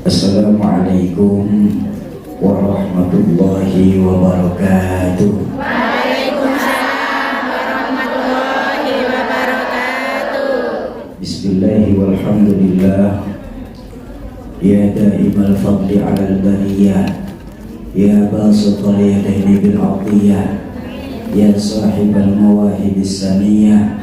Assalamualaikum warahmatullahi wabarakatuh. Waalaikumsalam warahmatullahi wabarakatuh. Bismillahi walhamdulillah. Ya da'imal fadli alal bariyah, ya basital yadaini bil atiyah, ya sahibal mawahibis saniyah.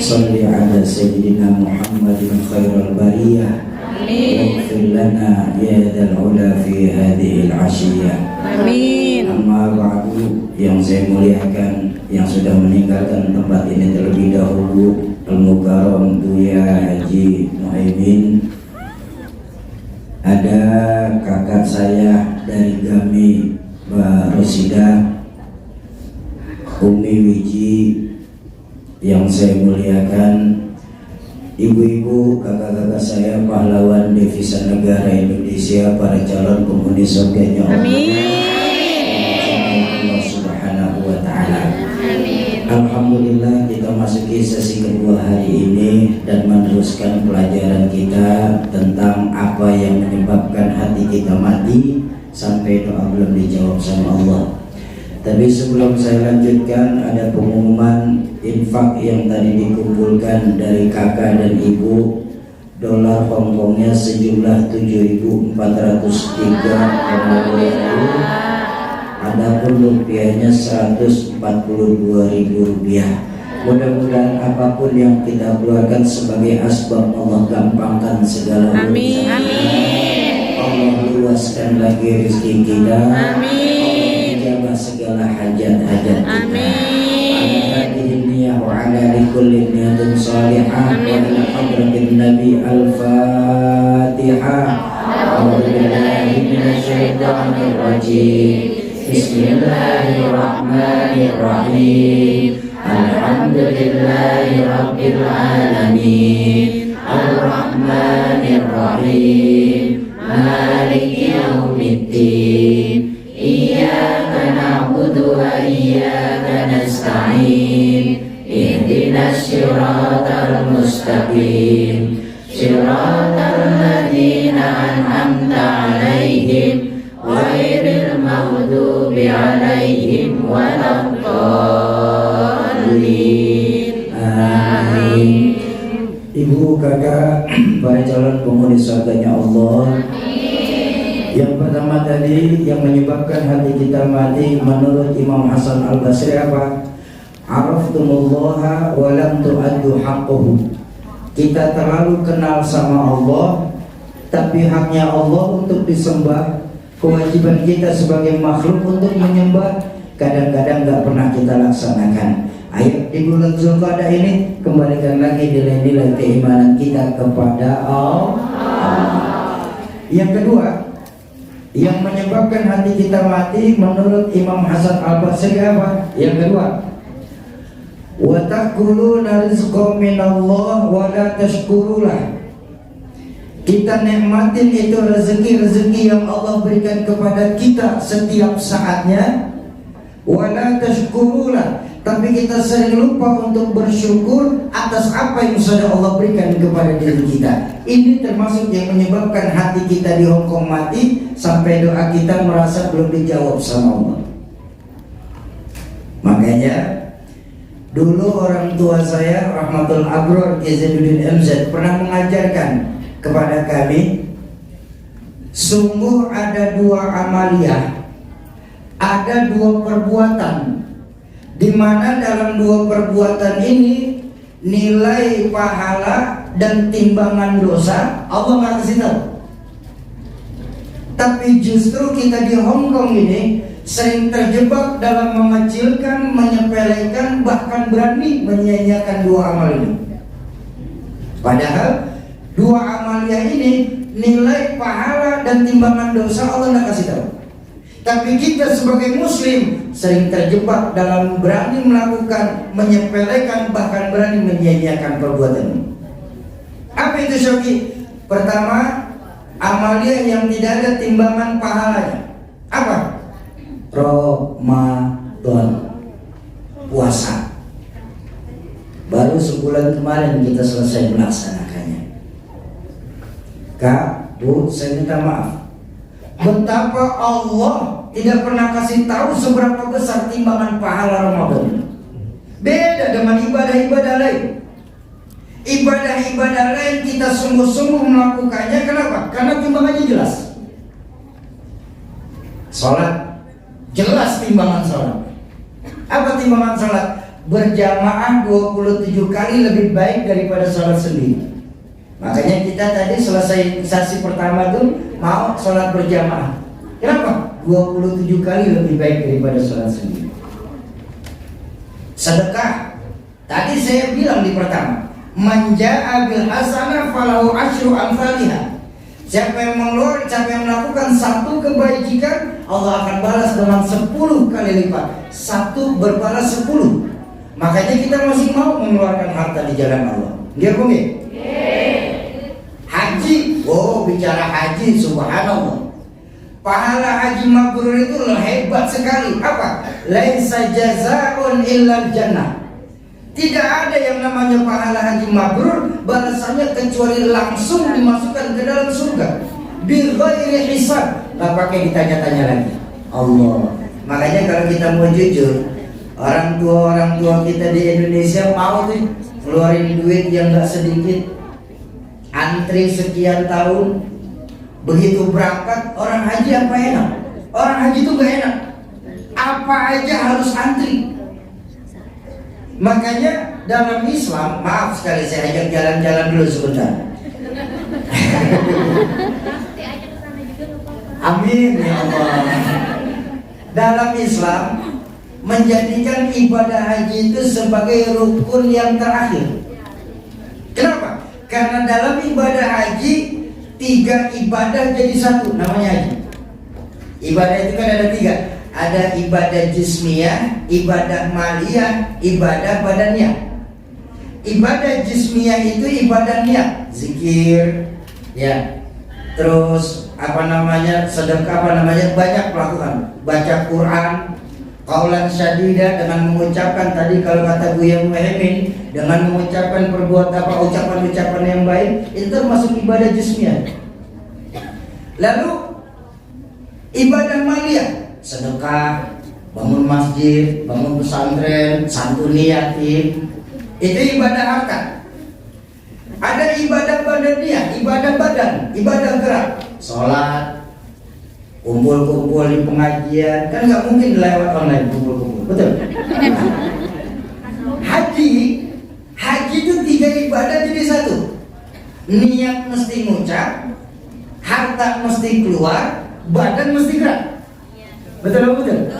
Salli ala sayyidina Muhammadin khairal bariyah. Waghfir lana ya dzal ula fi hadhil 'ashiyah. Amin. Amma ba'du, yang saya muliakan, yang sudah meninggalkan tempat ini terlebih dahulu, Al-Mukarram Buya Haji Muhaimin. Ada kakak saya dari Gami, Mbak Rosida, Umi Wiji, yang saya muliakan, ibu-ibu, kakak-kakak saya, pahlawan devisa negara Indonesia, para calon penghuni surganya Allah. Allah Subhanahu wa Ta'ala. Alhamdulillah, kita masuki sesi kedua hari ini dan meneruskan pelajaran kita tentang apa yang menyebabkan hati kita mati sampai doa belum dijawab sama Allah. Tapi sebelum saya lanjutkan, ada pengumuman infak yang tadi dikumpulkan dari kakak dan ibu. Dolar Hongkongnya sejumlah 7.403,20. Adapun rupiahnya 142.000 rupiah. Mudah-mudahan apapun yang kita keluarkan sebagai asbab, Allah gampangkan segala urusan. Amin. Allah luaskan lagi rezeki kita. Amin. Jaga segala hajat-hajat kita. Amin. Hadhihi niyah wa ala likulli niyatin salihah wa ila hadratin Nabi Al-Fatihah. A'udzu billahi minasyaitonir rajim. Bismillahirrahmanirrahim. Alhamdulillahi rabbil alamin. Ar-Rahmanir-Rahim. Maliki yaumiddin. Iyyaka na'budu wa iyyaka nasta'in. Ihdinas siratal mustaqim. Siratal ladzina an'amta 'alaihim ghairil maghdubi 'alaihim waladdallin. Amin. Ibu, kakak, para calon penghuni surganya Allah. Yang pertama tadi yang menyebabkan hati kita mati menurut Imam Hasan Al-Basri apa? Araftumullaha wa lam tu'addu haqqahu. Kita terlalu kenal sama Allah, tapi haknya Allah untuk disembah, kewajiban kita sebagai makhluk untuk menyembah, kadang-kadang gak pernah kita laksanakan. Ayo di bulan Zulqa'dah ini kembalikan lagi nilai-nilai keimanan kita kepada Allah. Yang kedua, yang menyebabkan hati kita mati menurut Imam Hasan Al-Basri apa? Yang kedua, wa taquluna rizqa minallah wa la tashkurulah. Kita nikmatin itu rezeki-rezeki yang Allah berikan kepada kita setiap saatnya, wa la tashkurulah, tapi kita sering lupa untuk bersyukur atas apa yang sudah Allah berikan kepada diri kita. Ini termasuk yang menyebabkan hati kita di Hongkong mati sampai doa kita merasa belum dijawab sama Allah. Makanya dulu orang tua saya Rahmatul Abror Izzuddin MZ pernah mengajarkan kepada kami, sungguh ada dua amaliyah, ada dua perbuatan, di mana dalam dua perbuatan ini nilai pahala dan timbangan dosa Allah nggak kasih tahu. Tapi justru kita di Hongkong ini sering terjebak dalam mengecilkan, menyepelekan, bahkan berani menyia-nyiakan dua amal ini. Padahal dua amaliyah ini nilai pahala dan timbangan dosa Allah nggak kasih tahu. Tapi kita sebagai muslim sering terjebak dalam berani melakukan, menyepelekan, bahkan berani menyia-nyiakan perbuatan ini. Apa itu Syoki? Pertama, amaliyah yang tidak ada timbangan pahalanya. Apa? Ramadan, puasa. Baru sebulan kemarin kita selesai melaksanakannya. Kak, Bu, saya minta maaf. Betapa Allah tidak pernah kasih tahu seberapa besar timbangan pahala Ramadan. Beda dengan ibadah-ibadah lain. Ibadah-ibadah lain kita sungguh-sungguh melakukannya. Kenapa? Karena timbangannya jelas. Sholat, jelas timbangan sholat. Apa timbangan sholat? Berjamaah 27 kali lebih baik daripada sholat sendiri. Makanya kita tadi selesai sesi pertama tuh mau sholat berjamaah. Kenapa? 27 kali lebih baik daripada sholat sendiri. Sedekah, tadi saya bilang di pertama, man jaa bil hasanah falahu asyru amsalihha. Siapa yang melakukan satu kebajikan, Allah akan balas dengan 10 kali lipat. Satu berbalas 10. Makanya kita masih mau mengeluarkan harta di jalan Allah. Dia boleh. Haji, oh bicara haji, subhanallah. Pahala haji mabrur itu hebat sekali. Apa? Laisa jazaa'un illa jannah. Tidak ada yang namanya pahala haji mabrur balasannya kecuali langsung dimasukkan ke dalam surga. Bi ghairi hisab. Enggak pakai ditanya-tanya lagi. Allah. Makanya kalau kita mau jujur, orang tua kita di Indonesia mau tuh keluarin duit yang enggak sedikit. Antri sekian tahun, begitu berangkat orang haji apa enak? Orang haji itu gak enak. Apa aja harus antri. Makanya dalam Islam, maaf sekali saya ajak jalan-jalan dulu sebentar. Amin ya Allah. Dalam Islam menjadikan ibadah haji itu sebagai rukun yang terakhir. Kenapa? Karena dalam ibadah haji 3 ibadah jadi satu, namanya haji. Ibadah itu kan ada 3. Ada ibadah jismiyah, ibadah maliyah, ibadah badaniah. Ibadah jismiyah itu ibadah niat, zikir, ya. Terus sedekah, banyak melakukan, baca Quran, qaulan syadida dengan mengucapkan tadi kalau kata Buya Muhammad, dengan mengucapkan ucapan-ucapan yang baik, itu termasuk ibadah jismiyah. Lalu ibadah maliyah, sedekah, bangun masjid, bangun pesantren, santuni yatim, itu ibadah harta. Ada ibadah badaniah, ibadah badan, ibadah gerak, sholat, kumpul-kumpul di pengajian, kan nggak mungkin lewat online kumpul-kumpul, betul? Haji itu 3 ibadah jadi satu. Niat mesti ngucap, harta mesti keluar, badan mesti gerak. Betul?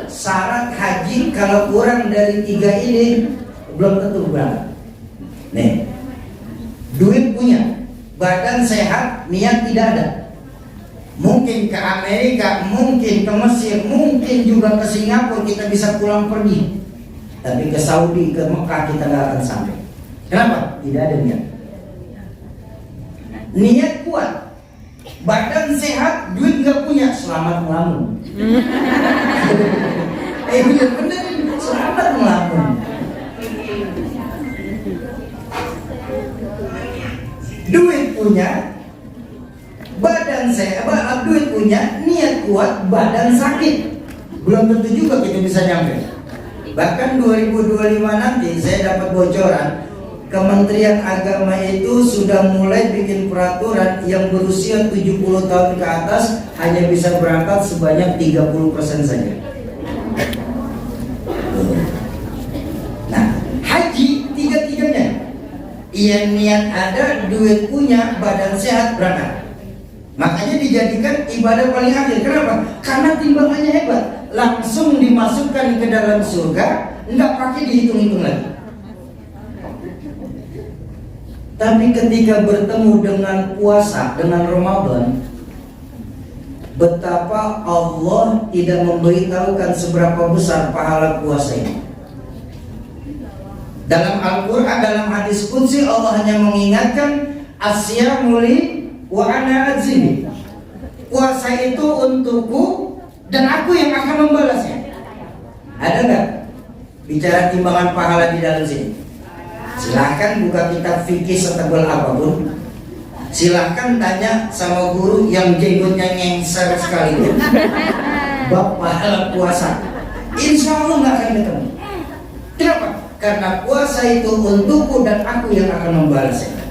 Syarat haji kalau kurang dari 3 ini belum tentu berangkat. Nih, duit punya, badan sehat, niat tidak ada. Mungkin ke Amerika, mungkin ke Mesir, mungkin juga ke Singapura kita bisa pulang pergi. Tapi ke Saudi, ke Mekah kita nggak akan sampai. Kenapa? Tidak ada niat. Niat kuat, badan sehat, duit nggak punya, selamat melamun. Bener, selamat melamun. Duit punya, badan sehat, duit punya, niat kuat, badan sakit. Belum tentu juga kita bisa nyampe. Bahkan 2025 nanti saya dapat bocoran, Kementerian Agama itu sudah mulai bikin peraturan yang berusia 70 tahun ke atas hanya bisa berangkat sebanyak 30% saja. Nah, haji 3-3-nya. Ia niat ada, duit punya, badan sehat, berangkat. Makanya dijadikan ibadah paling akhir. Kenapa? Karena timbangannya hebat. Langsung dimasukkan ke dalam surga, nggak pakai dihitung-hitung lagi. Tapi ketika bertemu dengan puasa, dengan Ramadan, betapa Allah tidak memberitahukan seberapa besar pahala puasa ini. Dalam Al-Quran, dalam hadis qudsi, Allah hanya mengingatkan asyamu li wa ana ajzi. Puasa itu untukku dan aku yang akan membalasnya. Ada nggak bicara timbangan pahala di dalam sini? Silahkan buka kitab fikih setebal apapun. Silahkan tanya sama guru yang jenggotnya ngengser sekalipun. Bab pahala puasa, insya Allah nggak akan ketemu. Kenapa? Karena puasa itu untukku dan aku yang akan membalasnya.